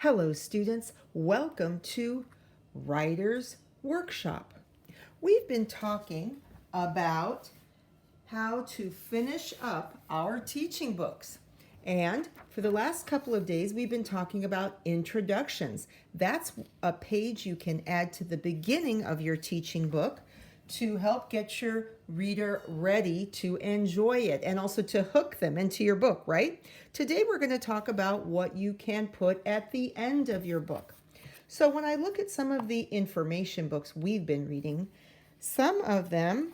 Hello, students. Welcome to Writer's Workshop. We've been talking about how to finish up our teaching books. And for the last couple of days, we've been talking about introductions. That's a page you can add to the beginning of your teaching book to help get your reader ready to enjoy it and also to hook them into your book, right? Today we're going to talk about what you can put at the end of your book. So when I look at some of the information books we've been reading, some of them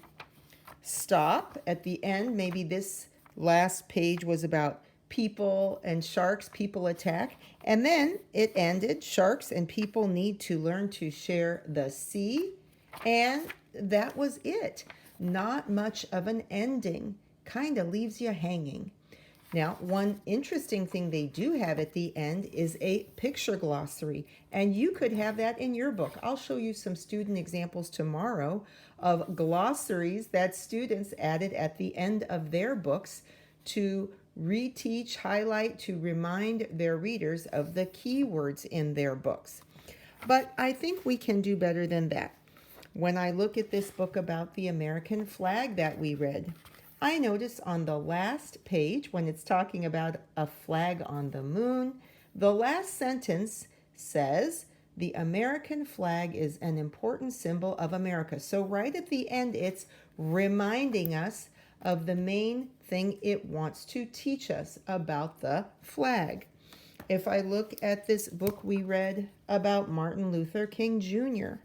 stop at the end. Maybe this last page was about people and sharks, people attack. And then it ended, sharks and people need to learn to share the sea. And that was it. Not much of an ending. Kind of leaves you hanging. Now, one interesting thing they do have at the end is a picture glossary, and you could have that in your book. I'll show you some student examples tomorrow of glossaries that students added at the end of their books to reteach, highlight, to remind their readers of the keywords in their books. But I think we can do better than that. When I look at this book about the American flag that we read, I notice on the last page, when it's talking about a flag on the moon, the last sentence says, "The American flag is an important symbol of America." So right at the end, it's reminding us of the main thing it wants to teach us about the flag. If I look at this book we read about Martin Luther King Jr.,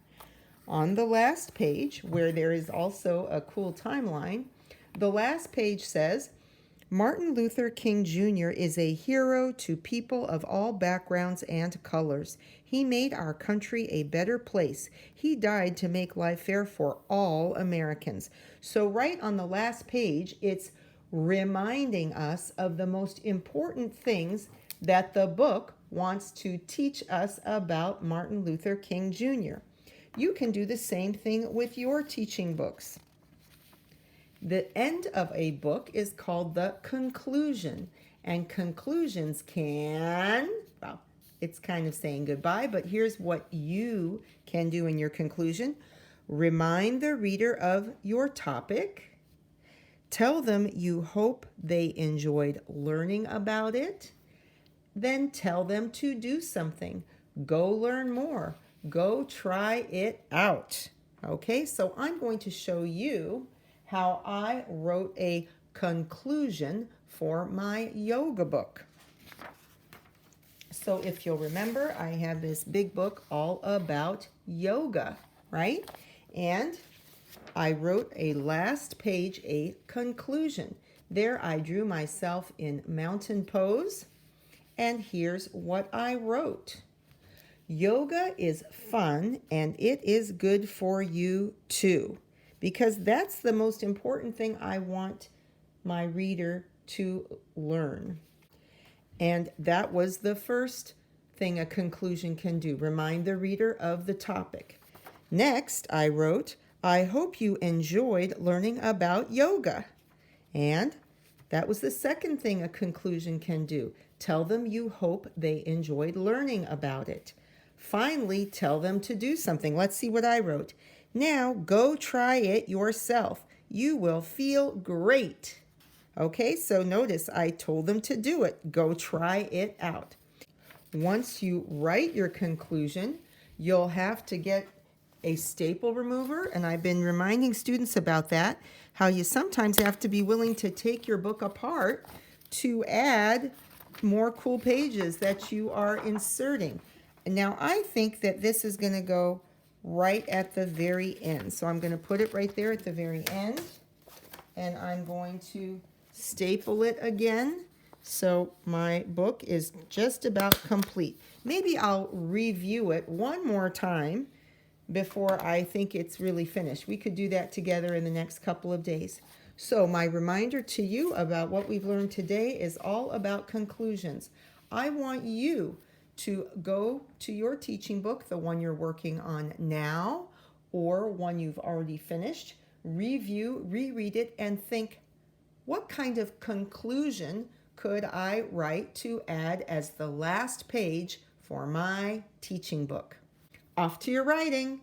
on the last page, where there is also a cool timeline, the last page says, "Martin Luther King Jr. is a hero to people of all backgrounds and colors. He made our country a better place. He died to make life fair for all Americans." So right on the last page, it's reminding us of the most important things that the book wants to teach us about Martin Luther King Jr. You can do the same thing with your teaching books. The end of a book is called the conclusion, and conclusions well, it's kind of saying goodbye, but here's what you can do in your conclusion. Remind the reader of your topic. Tell them you hope they enjoyed learning about it. Then tell them to do something. Go learn more. Go try it out. Okay, so I'm going to show you how I wrote a conclusion for my yoga book. So if you'll remember, I have this big book all about yoga, right? And I wrote a last page, a conclusion. There I drew myself in mountain pose, and here's what I wrote. Yoga is fun and it is good for you too, because that's the most important thing I want my reader to learn. And that was the first thing a conclusion can do, remind the reader of the topic. Next, I wrote, "I hope you enjoyed learning about yoga." And that was the second thing a conclusion can do. Tell them you hope they enjoyed learning about it. Finally, tell them to do something. Let's see what I wrote. "Now go try it yourself. You will feel great." Okay, so notice I told them to do it. Go try it out. Once you write your conclusion, you'll have to get a staple remover, and I've been reminding students about that, how you sometimes have to be willing to take your book apart to add more cool pages that you are inserting. Now, I think that this is going to go right at the very end. So I'm going to put it right there at the very end. And I'm going to staple it again. So my book is just about complete. Maybe I'll review it one more time before I think it's really finished. We could do that together in the next couple of days. So my reminder to you about what we've learned today is all about conclusions. I want you to go to your teaching book, the one you're working on now, or one you've already finished, review, reread it, and think, what kind of conclusion could I write to add as the last page for my teaching book. Off to your writing.